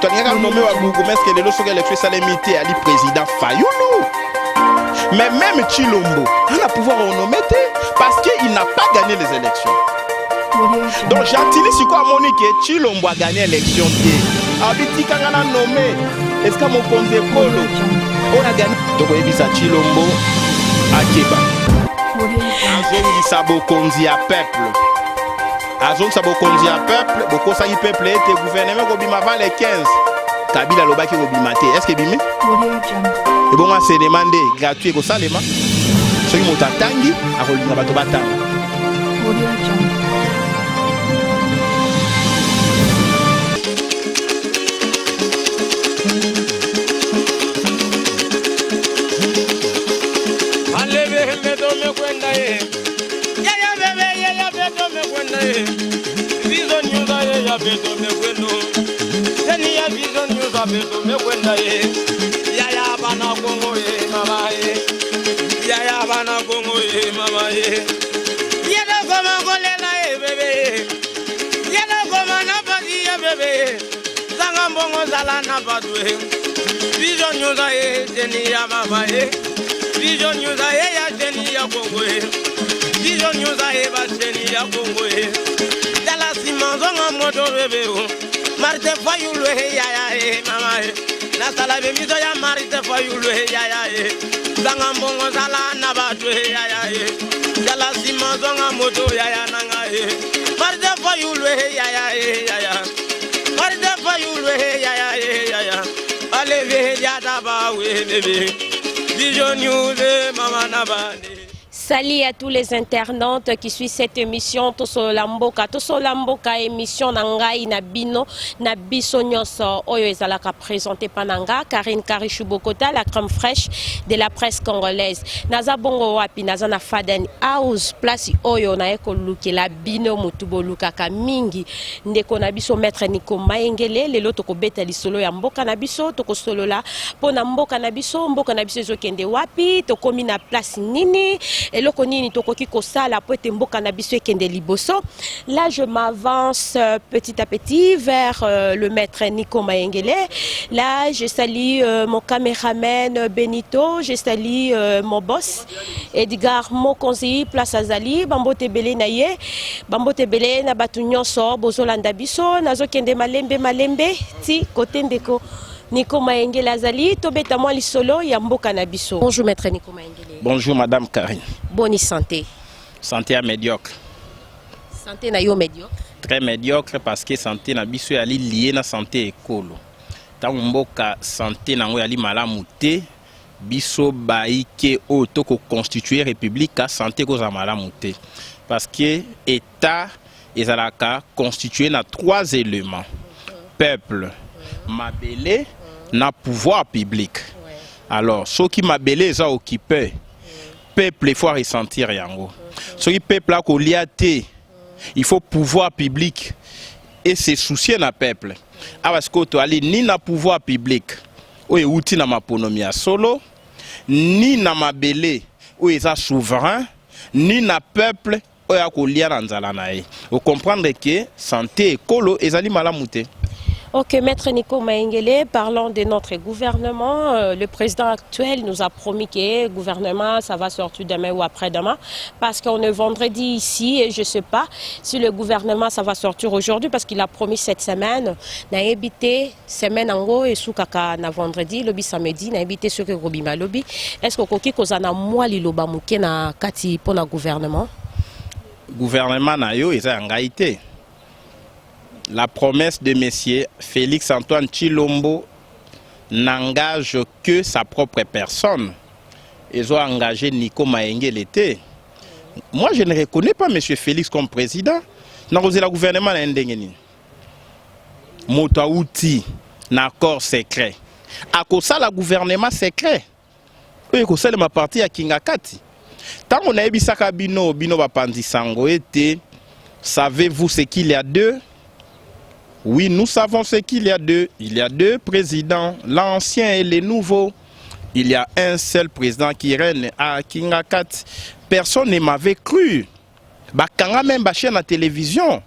Toniaka nommé wa bourgmestre de l'autre élection salemité ali président Fayoulou. Mais même Chilombo, on a pouvoir renommer parce qu'il n'a pas gagné les élections. Donc j'utilise sur quoi Monique Chilombo a gagné l'élection. Abiti Kangana nommé. Est-ce que mon compte de Polo on a gagné. Donc il y a Chilombo à Keba. Azon Sabo Konzi à peuple. Azon Sabo Konzi à peuple. Beaucoup ça y peuple était gouvernement Robima avant les 15. Kabila Lobaki Robimate. Est-ce que bimé? Et bon, moi c'est demandé gratuit au Salema. Ceux qui m'ont attendu à Rolina Batobata. Yaya bana Congo mama Yaya bana Congo mama Yaya koma kolela bébé Yaya koma na padi bébé Zanga mbongo zala na badwe Vision news jeni ya mama Vision news ya jeni ya Congo Vision news ba jeni ya Congo Dala simanzo moto bébé Marite Fayoulou yaya mama na sala be mizo ya Marite Fayoulou yaya zanga mbongo sala na batu yaya dala sima zonga moto yaya nanga Marite Fayoulou yaya Marite Fayoulou yaya aleve ya taba we bébé Vision News mama na bande. Salut à tous les internautes qui suivent cette émission Toso Lamboka émission Nangai Nabino Nabiso Nyoso Oyo ezalaka présenté par Nanga Karine Karichou-Bokota, la crème fraîche de la presse congolaise. Naza bongo wapi naza na Faden House place Oyo na eko luki la bino mutubo lukaka mingi ndeko nabiso maître Nico Maengele lelo toko beta lisolo ya mboka nabiso toko solo la pona mboka nabiso ezokende wapi tokomi na place nini. Là, je m'avance petit à petit vers le maître Nico Maengele. Là, je salue mon caméraman Benito, je salue mon boss Edgar Mokonzi, place Azali, Bambote Bele Naye, Bambote Bele na Batunyoso, Bozolanda Biso, Nazokende Malembe, ti côté ndeko. Nico Maengele Azali, Tobeta moi lisolo ya mboka na biso. Bonjour maître Nico Maengele. Bonjour madame Karine. Bonne santé. Santé à médiocre. Santé na yo médiocre. Très médiocre parce que santé na biso ali lié na santé ekolo. Ta mboka santé na ngo ali malamu te biso baike o to ko constituer république ka santé ko za malamu te. Parce que état ezalaka constitué na 3 éléments. Peuple, mabele na pouvoir public. Alors, ceux qui mabele sont occupés, peuple il faut ressentir yango. Ceux qui peuple a koliate, il faut pouvoir public et se soucier na peuple. Parce que to ali ni na pouvoir public, ou outi na maponomi ya solo, ni na mabele ou eza souverain, ni na peuple ou ya kolia na nzala na ye. Vous comprendre que santé ekolo ezali malamu te. Ok, maître Nico Maengele, parlons de notre gouvernement. Le président actuel nous a promis que le gouvernement, ça va sortir demain ou après-demain. Parce qu'on est vendredi ici et je ne sais pas si le gouvernement, ça va sortir aujourd'hui parce qu'il a promis cette semaine. On a évité semaine en gros et sous kaka na vendredi, lobby samedi, on a évité ce que Robima lobby. Est-ce que koki kozana moi li loba muke na kati pour le gouvernement? Gouvernement na yo eza ngaité. La promesse de messieurs Félix Antoine Chilombo n'engage que sa propre personne. Ils ont engagé Nico Maengele. Moi, je ne reconnais pas M. Félix comme président. Dans le gouvernement, il y a un accord secret. À cause de le gouvernement secret, il y a un parti à Kingakati. Tant qu'on a eu Bissaka Bino Bapandi Sango, savez-vous ce qu'il y a deux? Oui, nous savons ce qu'il y a deux. Il y a 2 présidents, l'ancien et le nouveau. Il y a un seul président qui règne à Kingakat. Personne ne m'avait cru. Bakanga même chaîne à télévision.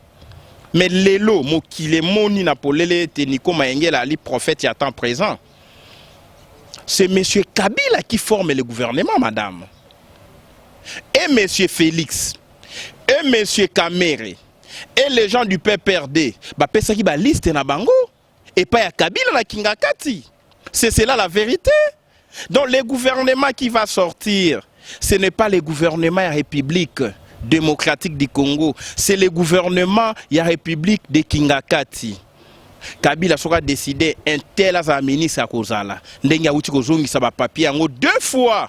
Mais lelo mokile moni na polele te Nico Mayengele ali prophète à temps présent. C'est M. Kabila qui forme le gouvernement, madame. Et M. Félix, et M. Kamere, et les gens du PPRD, bah pesa ki ba liste na bango, et pas ya Kabila na Kingakati. C'est cela la vérité. Donc le gouvernement qui va sortir, ce n'est pas le gouvernement de la République démocratique du Congo, c'est le gouvernement de la République de Kingakati. Kabila sera décidé un tel ministre à Kozala. Ndenga uti kozongi sa ba papier en 2 fois.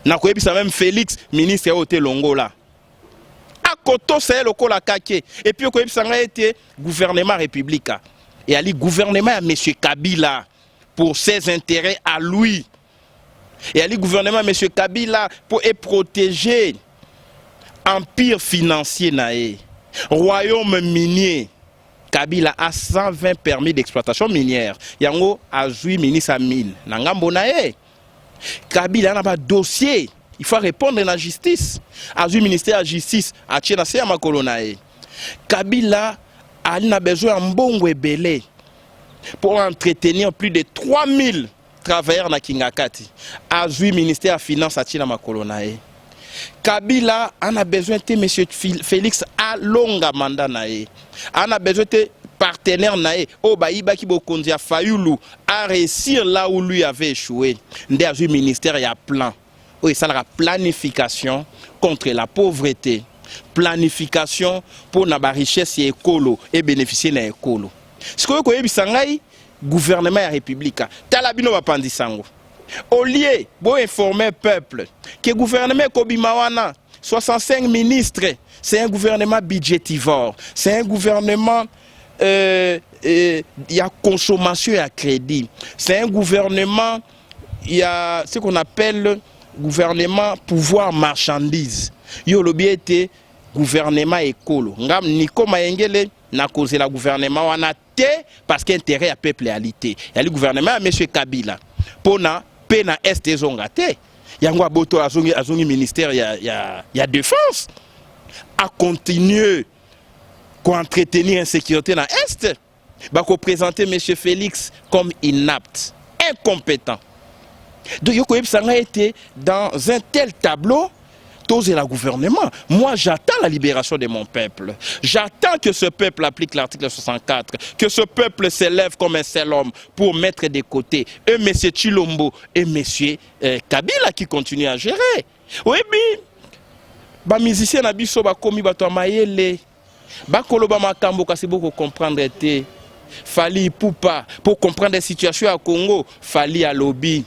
Na koyebisa même Félix ministre ya Ote Longola. A koto c'est le kola kake et puis koyebisa nga été gouvernement républicain. Et ali gouvernement à monsieur Kabila pour ses intérêts à lui. Et ali gouvernement à monsieur Kabila pour protéger empire financier nae. Royaume minier. Kabila a 120 permis d'exploitation minière. Yango a joué ministre à mine. Nangambo nae. Kabila n'a pas de dossier. Il faut répondre à la justice. A joué ministère de la justice. A tchena se makolo nae. Kabila a besoin de mbongo ebele pour entretenir plus de 3000 travailleurs na Kingakati. A joué ministère de la finance a tchena makolo nae. Kabila en a besoin de M. Félix a longa mandat nae. En a besoin de partenaire nae. O baïba ki bokonzi a Fayulu a réussir là où lui avait échoué. Nde a joué ministère y a plan. O ça la planification contre la pauvreté. Planification pour na ba richesse et écolo et bénéficier na écolo. Ce que ko yebisa ngai gouvernement ya république. Talabino ba pandisango. Au lieu de informer le peuple que le gouvernement Kobimawana, 65 ministres, c'est un gouvernement budgétivore, c'est un gouvernement il y a consommation et à crédit, c'est un gouvernement, il y a ce qu'on appelle gouvernement pouvoir marchandise. Il y a le gouvernement écolo. Ngam Nico Mayengele n'a causé le gouvernement wana te parce qu'intérêt à peuple réalité. Il y a le gouvernement à M. Kabila. Pour na pena est zongate yango aboto azongi ministère ya défense à continuer qu'on entretenir insécurité na est ba ko présenter M. Félix comme inapte, incompétent. Donc yoko yebsanga été dans un tel tableau et le gouvernement. Moi, j'attends la libération de mon peuple. J'attends que ce peuple applique l'article 64, que ce peuple s'élève comme un seul homme pour mettre de côté et M. Chilombo et M. Kabila qui continuent à gérer. Oui, mais les musiciens n'abisso ba komi bato mayele. Ba koloba makambo kasi boko comprendre te. Fali poupa pour comprendre la situation à Congo, fali à lobby.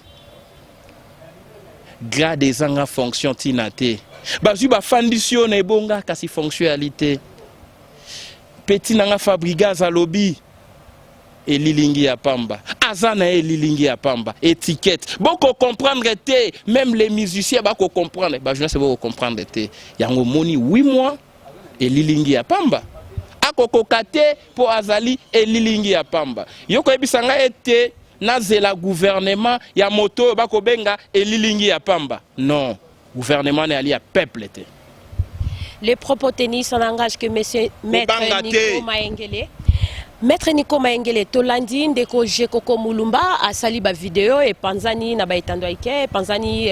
Grade des anga fonction tinate. Bazu ba fandisio na ebonga kasi fonctionnalité. Petit nanga fabrigaz à lobby. Et lilingi ya pamba. Azana et lilingi ya pamba. Étiquette. Boko comprendre te. Même les musiciens bako comprendre. Ba je sais boko comprendre te. Yango moni 8 mois et lilingi ya pamba. Akoko kate pour azali et lilingi ya pamba. Yoko ebisanga ete nazela gouvernement ya moto bako benga et lilingi ya pamba. Non, gouvernement n'est allié à peuple. Les propos tennis en langage que monsieur Maître Nico Mayengele. Maître Nico Mayengele, tolandi ndeko Jekoko Mulumba a sali ba vidéo et panzani na ba etando ike panzani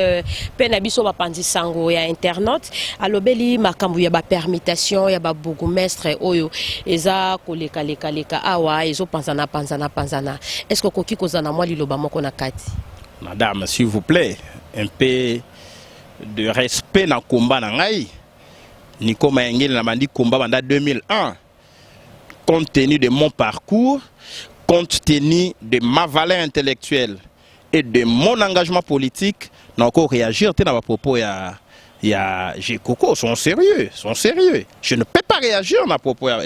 pena biso ba pandisango ya internet alobeli makambu ya ba permutation ya ba bourgmestre oyo eza koleka leka awa ezo panzana. Est-ce que koki kozana mwa liloba moko na kati? Madame, s'il vous plaît, un peu de respect na combat na ngai. Nico Mayengele na bandi combat banda 2001. Compte tenu de mon parcours, compte tenu de ma valeur intellectuelle et de mon engagement politique, n'a encore réagir à ma propos il y a Jekoko, sont sérieux. Je ne peux pas réagir à propos il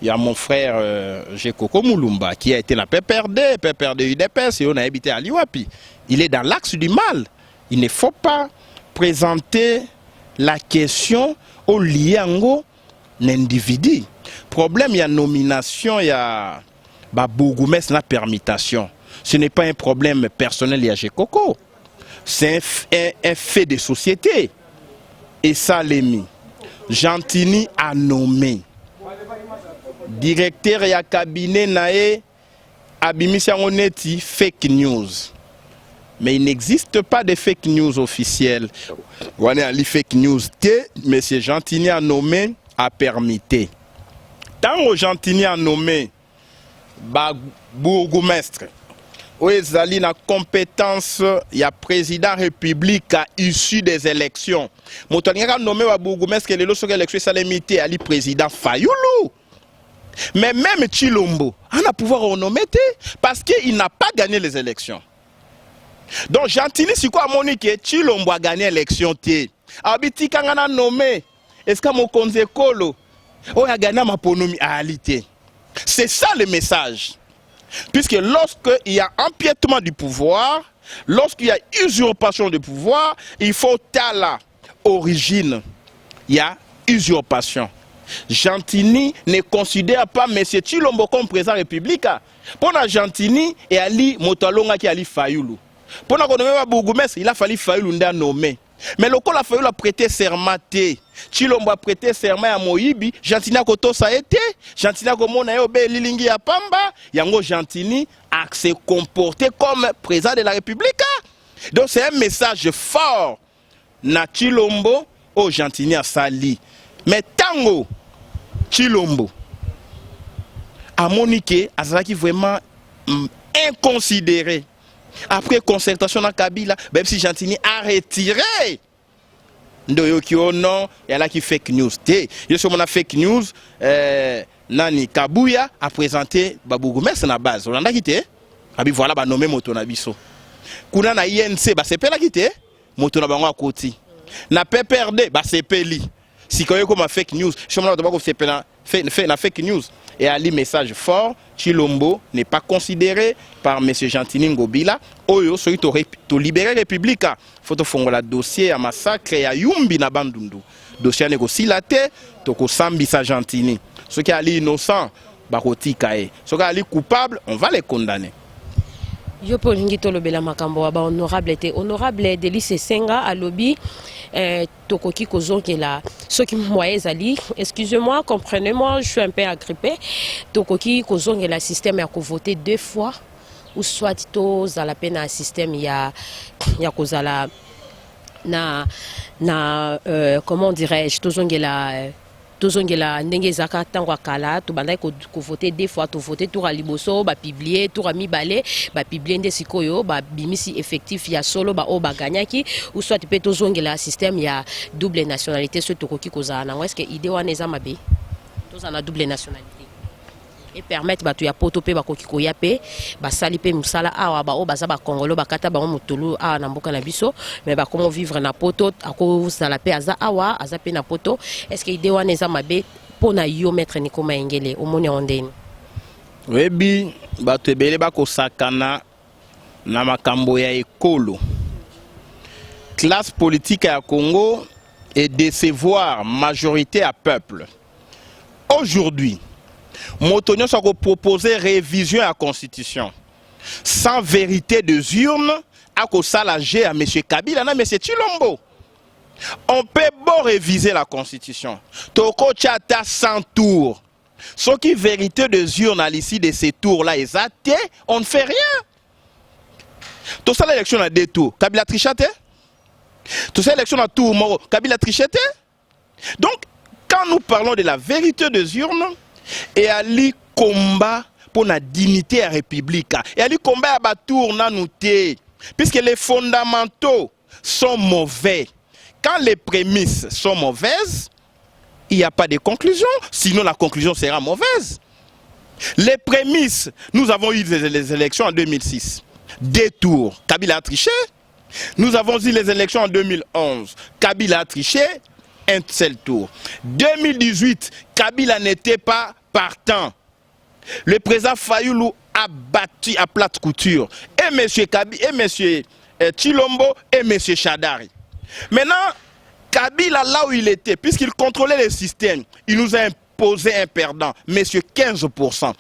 y a mon frère Jekoko Mulumba qui a été la PPRD UDPS et on a habité à Liwapi. Il est dans l'axe du mal. Il ne faut pas présenter la question au liango l'individu. Problème, il y a nomination, il y a bourgmestre, la permutation. Ce n'est pas un problème personnel, il y a Jekoko. C'est un fait de société. Et ça, Lémi, Gentini a nommé directeur ya cabinet nae abimisi yango neti fake news. Mais il n'existe pas de fake news officielles. On est allé fake news T, M. Gentini a nommé, a permité. Tant que Gentini a nommé bourgmestre, où ils allaient la compétence, il y a président république issu des élections. Moutani a nommé bourgmestre que l'élection ça limité à président Fayoulou. Mais même Chilombo, on a pouvoir nommer parce qu'il n'a pas gagné les élections. Donc Gentini, si quoi Monique, Chilombo a gagné l'élection. Abiti Kangana nommé, est-ce que mon conseil Kolo, a gagné ma ponomie àalité. C'est ça le message. Puisque lorsqu'il y a empiètement du pouvoir, lorsqu'il y a usurpation du pouvoir, il faut à la origine. Il y a usurpation. Gentini ne considère pas M. Chilombo comme président républicain. Pour Gentini, et Ali Motalonga qui Ali Fayoulou. Pour nommer bourgmestre, il a fallu Fayoulou nommer. Mais le col a fallu prêter serment. Chilombo a prêté serment à Moïbi. Gentini a koto ça été. Gentini a komona yo be lilingi ya pamba. Yango Gentini a se comporté comme président de la République. Donc c'est un message fort. Na Chilombo au Gentini a sali. Mais tango Chilombo a Monique Azaki vraiment inconsidéré. Après concertation dans Kabila, même si Gentini a retiré non, il y a là qui fake news. Je suis mon fake news. Nani Kabouya a présenté Babougoumes na base. On a quitté. Abi voilà ba nommé moto na biso. Kuna na INC ba CP la quitté. Moto na bango akoti. Na PPRD ba CP li. Si quand comme fake news, je suis mon na CP na fait na fake news. Et Ali message fort, Chilombo n'est pas considéré par M. Gentini Ngobila. Oyo soy to libérer République. Faut to fongola dossier à massacre et à Yumbi na Bandundu. Dossier négocie la tête, to ko sambisa Gentini. Ceux qui Ali innocent, bakoti kae. Ceux qui Ali coupable, on va les condamner. Yo polingi to lobela makambo ba honorable était honorable Delice Senga à lobby tokoki kozongela ceux qui moyens ali excusez-moi comprenez-moi je suis un peu agrippé tokoki kozongela système ya ko voter 2 fois ou soit to za la peine un système ya kozala na comment dirais-je tozongela ndenge ezaka tango akala tobandaki ko voter 2 fois to voter tour à liboso ba publier tour à mibale ba publier nde sikoyo ba bimisi effectif ya solo ba o ba gagnaki ou soit peut tozongela système ya double nationalité ce tokoki kozala nango est-ce que idée wana eza mabe tozana double nationalité et permettre batu ya poto pe bakoki koya pe basali pe musala awa ba o baza ba kongolo bakata ba mutulu awa na mboka na biso mais ba comment vivre na poto ako sala pe aza awa aza pe na poto est-ce que idée wana eza mabe pona yo maître Nico Maengele omoni ondeni webi batu ebele bakosakana na makambo ya ekolo classe politique ya Congo et décevoir majorité à peuple aujourd'hui. Motonio soit proposer révision à la Constitution. Sans vérité de urne, à cause à M. Kabila, à M. Chilombo. On peut bon réviser la Constitution. Toko Tchata 100 tours. Ce qui vérité de urne à l'issue de ces tours-là, on ne fait rien. Tout ça, l'élection a 2 tours. Kabila trichate. Tout ça, l'élection a tour moro. Kabila trichate. Donc, quand nous parlons de la vérité de urne, et ali combat pour la dignité de la République. Et ali combat à batour nanouté. Puisque les fondamentaux sont mauvais. Quand les prémices sont mauvaises, il n'y a pas de conclusion. Sinon la conclusion sera mauvaise. Les prémices, nous avons eu les élections en 2006. 2 tours. Kabila a triché. Nous avons eu les élections en 2011. Kabila a triché. Un seul tour. 2018, Kabila n'était pas partant. Le président Fayoulou a battu à plate couture. Et M. Kabila, et M. Chilombo et M. Chadari. Maintenant, Kabila, là où il était, puisqu'il contrôlait le système, il nous a imposé un perdant, M. 15%.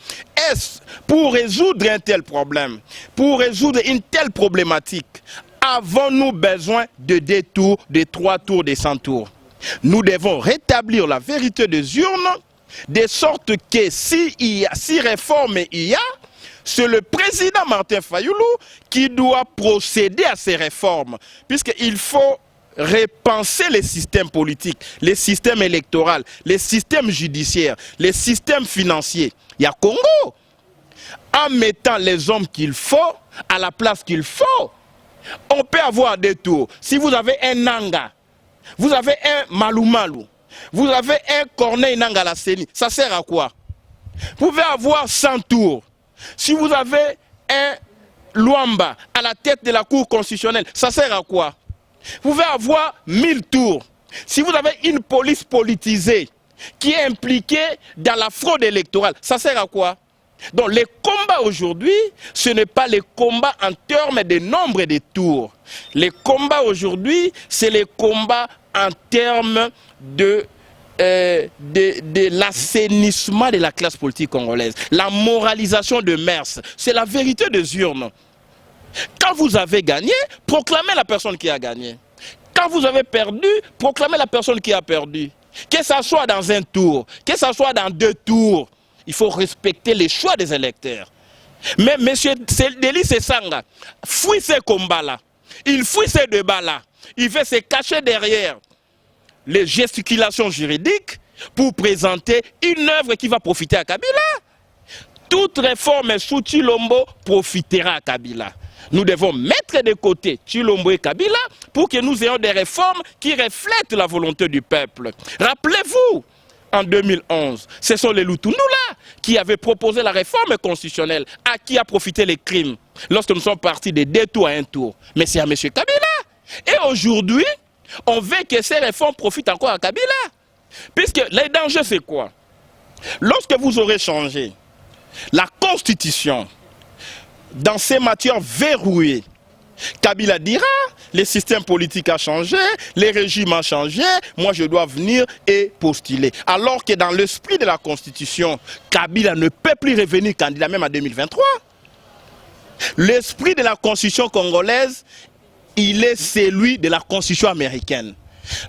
Est-ce pour résoudre un tel problème, pour résoudre une telle problématique, avons-nous besoin de 2 tours, de 3 tours, de 100 tours? Nous devons rétablir la vérité des urnes De sorte que si réforme il y a, c'est le président Martin Fayoulou qui doit procéder à ces réformes. Puisqu'il faut repenser les systèmes politiques, les systèmes électoraux, les systèmes judiciaires, les systèmes financiers. Il y a Congo. En mettant les hommes qu'il faut, à la place qu'il faut, on peut avoir des tours. Si vous avez un Nanga, vous avez un Malou Malou, vous avez un Corneille Nanga la Seni, ça sert à quoi? Vous pouvez avoir 100 tours. Si vous avez un Luamba à la tête de la Cour constitutionnelle, ça sert à quoi? Vous pouvez avoir 1000 tours. Si vous avez une police politisée qui est impliquée dans la fraude électorale, ça sert à quoi? Donc les combats aujourd'hui, ce n'est pas les combats en termes de nombre de tours. Les combats aujourd'hui, c'est les combats en termes de l'assainissement de la classe politique congolaise. La moralisation de mœurs, c'est la vérité des urnes. Quand vous avez gagné, proclamez la personne qui a gagné. Quand vous avez perdu, proclamez la personne qui a perdu. Que ça soit dans un tour, que ça soit dans 2 tours, il faut respecter les choix des électeurs. Mais M. Delis Sanga fuit ces combats-là. Il fuit ces débats-là. Il veut se cacher derrière les gesticulations juridiques pour présenter une œuvre qui va profiter à Kabila. Toute réforme sous Tshilombo profitera à Kabila. Nous devons mettre de côté Tshilombo et Kabila pour que nous ayons des réformes qui reflètent la volonté du peuple. Rappelez-vous, en 2011, ce sont les Lutundu-là qui avaient proposé la réforme constitutionnelle. À qui a profité les crimes lorsque nous sommes partis de 2 tours à 1 tour? Mais c'est à M. Kabila. Et aujourd'hui, on veut que ces réformes profitent encore à Kabila. Puisque le danger, c'est quoi? Lorsque vous aurez changé la Constitution dans ces matières verrouillées, Kabila dira, le système politique a changé, les régimes ont changé, moi je dois venir et postuler. Alors que dans l'esprit de la Constitution, Kabila ne peut plus revenir candidat même en 2023. L'esprit de la Constitution congolaise, il est celui de la Constitution américaine.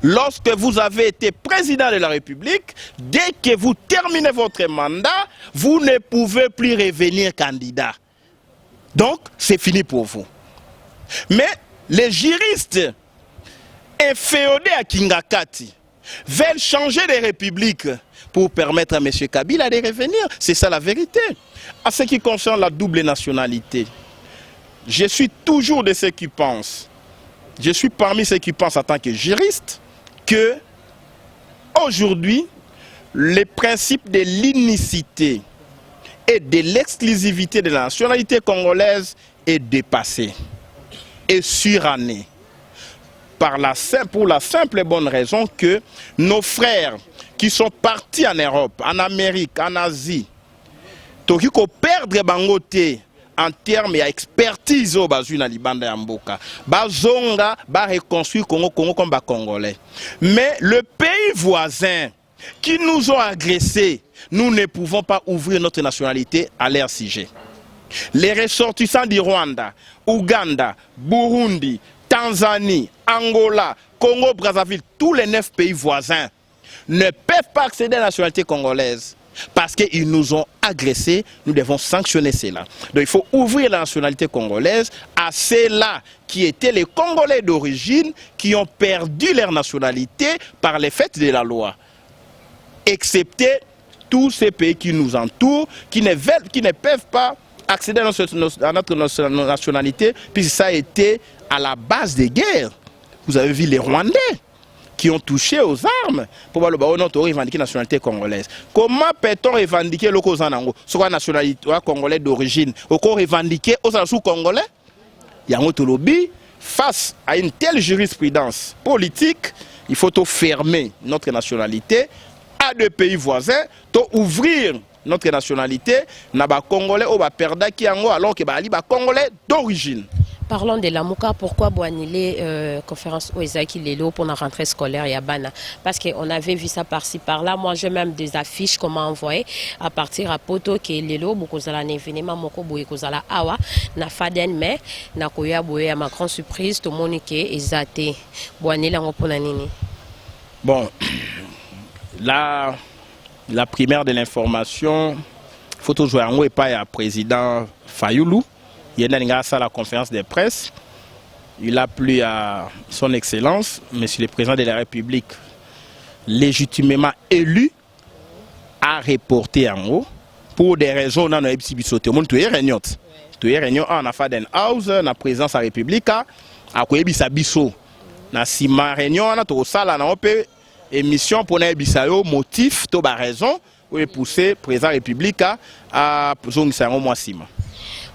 Lorsque vous avez été président de la République, dès que vous terminez votre mandat, vous ne pouvez plus revenir candidat. Donc, c'est fini pour vous. Mais les juristes inféodés à Kingakati veulent changer de république pour permettre à M. Kabila de revenir. C'est ça la vérité. En ce qui concerne la double nationalité, je suis toujours de ceux qui pensent, je suis parmi ceux qui pensent en tant que juriste, que aujourd'hui, le principe de l'unicité et de l'exclusivité de la nationalité congolaise est dépassé et suranné. Pour la simple et bonne raison que nos frères qui sont partis en Europe, en Amérique, en Asie, toki ko perdre bangote en termes d'expertise au bazu na libanda ya mboka. Bazonga ba reconstruire Congo comme ba congolais. Mais le pays voisin qui nous ont agressés, nous ne pouvons pas ouvrir notre nationalité à leur sujet. Les ressortissants du Rwanda, Ouganda, Burundi, Tanzanie, Angola, Congo, Brazzaville, tous les 9 pays voisins ne peuvent pas accéder à la nationalité congolaise parce qu'ils nous ont agressés. Nous devons sanctionner cela. Donc il faut ouvrir la nationalité congolaise à ceux-là qui étaient les Congolais d'origine qui ont perdu leur nationalité par les faits de la loi. Excepté tous ces pays qui nous entourent, qui ne peuvent pas accéder à notre nationalité, puisque ça a été à la base des guerres. Vous avez vu les Rwandais qui ont touché aux armes pour revendiquer la nationalité congolaise. Comment peut-on revendiquer le Kozanango, soit la nationalité congolaise d'origine, ou qu'on revendiquer aux sous-congolais? Yangotolobi, face à une telle jurisprudence politique, il faut fermer notre nationalité à 2 pays voisins, ouvrir notre nationalité, na ba Congolais ou ba perda ki yango alors que ba ali ba Congolais d'origine. Parlons de la Mouka, pourquoi Boanile conférence Oezaki Lelo pour la rentrée scolaire Yabana? Parce qu'on avait vu ça par-ci par-là. Moi, j'ai même des affiches qu'on m'a envoyées à partir à Poto qui est Lelo, Bokozala Nevenema, Moko Boekozala Awa, na Faden, mais na Koya Boé à ma grande surprise, tout le monde qui est Boanile en Nini. Bon, la la primaire de l'information, il faut toujours jouer pas à président Fayoulou. Il y a à la conférence de presse. Il a plu à son excellence, monsieur le président de la République, légitimement élu, à reporter en haut pour des raisons non ébisoté. Mon tu es réunion. Tu es réunion en Afaden House, na présidence de la République, à quoi ebisa biso. Na sima réunion na to sala na opé émission pour na ebisa yo motif to ba raison pour pousser président de la République à zongisa ngo mois sima.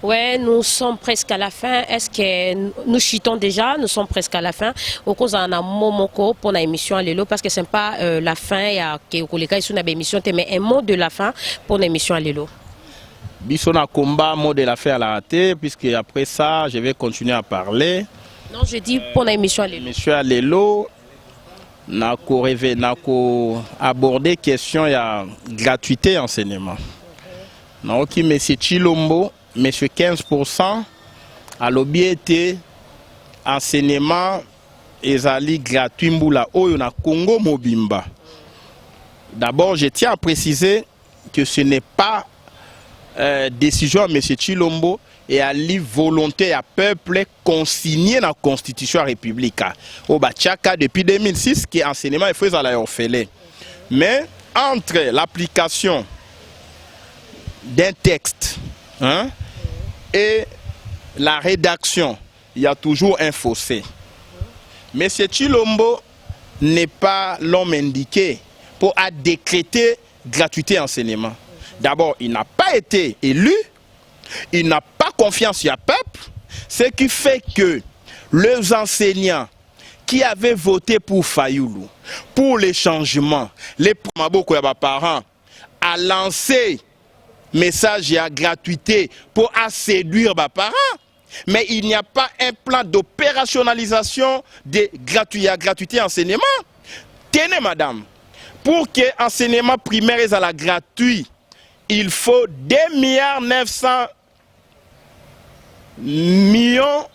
Ouais, nous sommes presque à la fin. Est-ce que nous chutons déjà? Nous sommes presque à la fin. Au cause d'un momoko pour l'émission à l'élo parce que c'est pas la fin. Il y a une émission, mais un mot de la fin pour l'émission à l'élo. Bisson a combat mot de la fin à la raté puisque après ça je vais continuer à parler. Non, je dis pour l'émission à l'élo. L'émission à l'élo, nako aborder question il y a gratuité enseignement. Non, qui monsieur Chilombo. Monsieur 15% à l'objet enseignement ezali gratuit mbula oyo na Congo Mobimba. D'abord, je tiens à préciser que ce n'est pas décision de monsieur Chilombo et à la volonté à peuple consigné dans la Constitution république. Au Bachaka depuis 2006 qui enseignement est fait à la orphelin. Mais entre l'application d'un texte et la rédaction, il y a toujours un fossé. Mais M. Chilombo n'est pas l'homme indiqué pour décréter gratuité enseignement. D'abord, il n'a pas été élu, il n'a pas confiance au peuple, ce qui fait que les enseignants qui avaient voté pour Fayoulou, pour les changements, les parents, a lancé message à gratuité pour séduire les parents. Mais il n'y a pas un plan d'opérationnalisation de gratuité enseignement. Tenez madame, pour que l'enseignement primaire soit la gratuit, il faut 2,9 milliards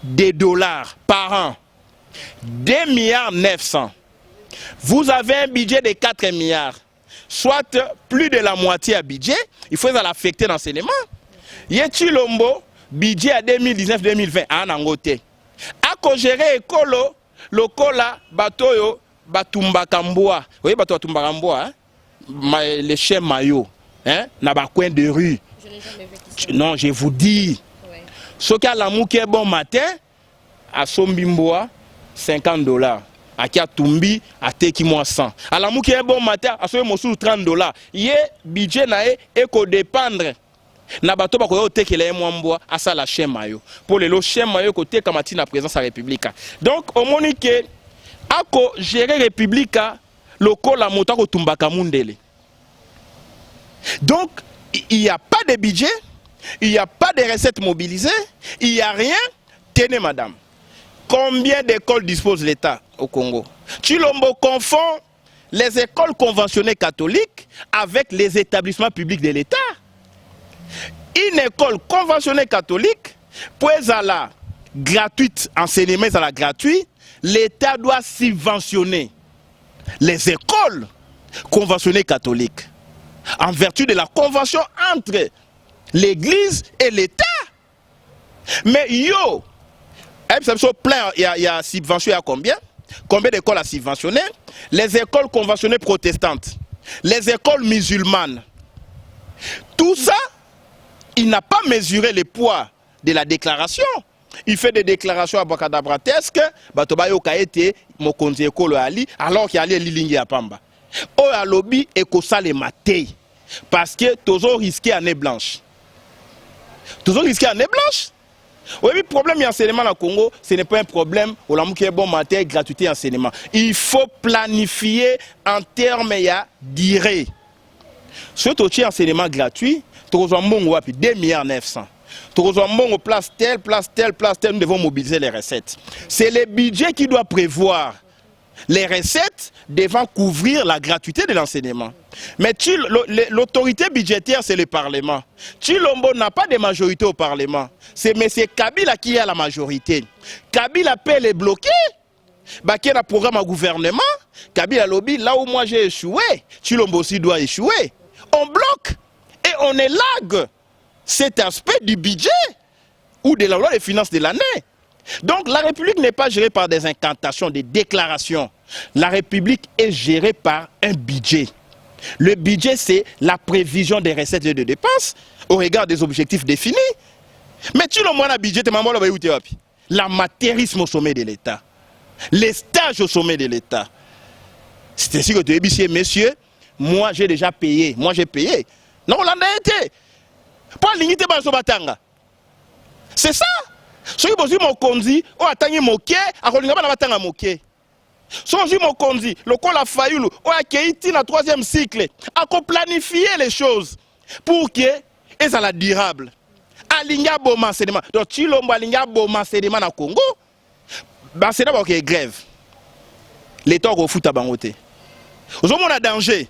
de dollars par an. 2,9 milliards. Vous avez un budget de 4 milliards. Soit plus de la moitié à budget, il faut l'affecter dans l'enseignement. Chilombo, budget à 2019-2020, en Angote. A ko gérer écolo, lokola, batoyo, batumbakamboa. Vous voyez, batumbakamboa, les chiens maillots, na ba coin de rue. Je n'ai jamais vu. Non, je vous dis. Ce qui a l'amour qui est bon matin, à Sombimboa, $50. À Kiatumbi, à Tekimoa 100. À l'amour qui est bon matin, à ce moment $30. Il y a budget nae et qu'on dépendre. Na bato ba ko te kele mwamboa asa la chien mayo. Pour les chien mayo côté kamati na présence à République. Donc au monique ako gérer République loko la mota ko tumbaka mundele. Donc il n'y a pas de budget, il n'y a pas de recettes mobilisées, il n'y a rien. Tenez madame. Combien d'écoles dispose l'État au Congo? Chilombo confond les écoles conventionnées catholiques avec les établissements publics de l'État. Une école conventionnée catholique, pour la gratuite, enseignement à la gratuite, l'État doit subventionner les écoles conventionnées catholiques en vertu de la convention entre l'Église et l'État. Mais yo, il y a subvention à combien? Combien d'écoles à subventionner? Les écoles conventionnées protestantes, les écoles musulmanes. Tout ça, il n'a pas mesuré le poids de la déclaration. Il fait des déclarations à Bacadabratesque, Batobayo Kaete, Mokonzi Ekolo Ali, alors qu'il y a les Lilingi à Pamba. O à lobby et Kosa les maté. Parce que toujours risqué à nez blanche. Toujours risqué à nez blanche. Oui, le problème d'enseignement au Congo, ce n'est pas un problème au l'amour qui est bon matin, gratuité enseignement. Il faut planifier en termes de durée. Surtout si enseignement gratuit, tu as 2,9 milliards. Tu as place telle, nous devons mobiliser les recettes. C'est le budget qui doit prévoir les recettes devant couvrir la gratuité de l'enseignement. Mais l'autorité budgétaire, c'est le Parlement. Chilombo n'a pas de majorité au Parlement. C'est M. Kabila qui a la majorité. Kabila peut les bloquer. Il y a un programme au gouvernement. Kabila lobby, là où moi j'ai échoué, Tshilombo aussi doit échouer. On bloque et on élague cet aspect du budget ou de la loi des finances de l'année. Donc la République n'est pas gérée par des incantations, des déclarations. La République est gérée par un budget. Le budget, c'est la prévision des recettes et des dépenses au regard des objectifs définis. Mais tu le moins budget, l'amateurisme au sommet de l'État, les stages au sommet de l'État. C'est ainsi que tu es messieurs, moi j'ai déjà payé, moi j'ai payé. Non, on l'a été. Pas l'unité batanga. C'est ça. Ce qui est mon condi, on attend mon quai, à Rolinga batanga mon quai. Ce qui est mon condi, le col a failli, on a été dans le 3e cycle, à planifier les choses pour que ça soit durable. Alinga boma sédiment. Donc Tshilombo alinga boma sédiment na Congo. Bah c'est d'abord que grève. L'État au foot à bangote. Aujourd'hui on a danger.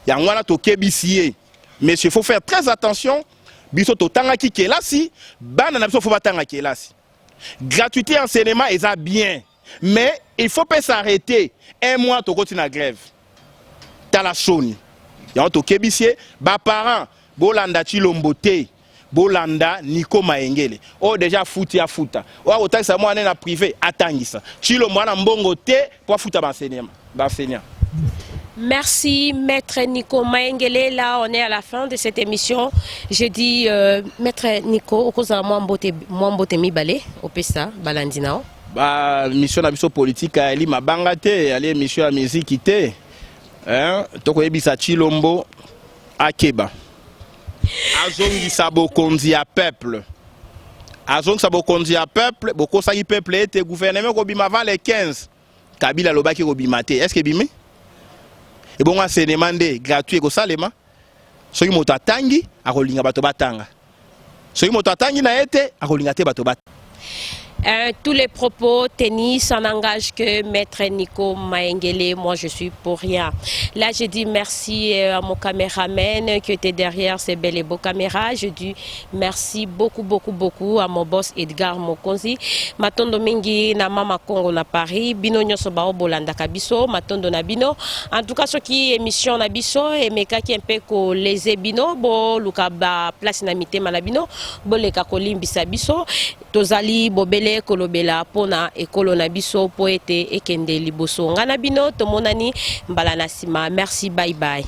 Il y a un to kebisier. Mais il faut faire très attention. Biso to tanga ki kelasi, bana na biso faut pas tanga kelasi. Gratuité enseignement est bien. Mais il faut pas s'arrêter. Un mois to continuer la grève. T'as la choni. Il y a un to kebisier, ba parents bolanda Tshilombo te. Bolanda Nico Maengele. Oh déjà fouti à fouta. Oh autant ça moi na privé atangisa. Tshilombo na mbongo te pour fouta enseignant. Merci Maître Nico Maengele. Là on est à la fin de cette émission. Je dis Maître Nico okoza mwambote mibale opesa balandinao. Bah mission na biso politique ali mabanga te, ali mission ya musique te. Hein, toko yebisa Tshilombo akeba. Azongi sabokonzi à peuple. Azongi sabokonzi à peuple, boko saki peuple était gouvernement ko bima va les 15. Kabila lobaki ko bimate. Est-ce que bimé? Et bon c'est demandé gratuit ko salema. Soki moto atangi akolinga bato batanga. Soki moto atangi na ete akolinga te bato batanga. Tous les propos tennis ça n'engage que Maître Nico Maengele. Moi je suis pour rien. Là je dis merci à mon caméraman qui était derrière ces belles et beaux caméras. Je dis merci beaucoup à mon boss Edgar Mokonzi. Matondo mingi na mama Congo na Paris. Bino nyoso bao bolanda kabiso. Matondo na bino. En tout cas ce qui émission na biso et meka qui un peu ko les bino bo luka ba place na mitema na bino bo le ka kolimbisa biso. Tozali bobele kolobela pona ekolo na biso po ete ekende liboso ngana bino tomonani mbala na sima. Merci, bye bye.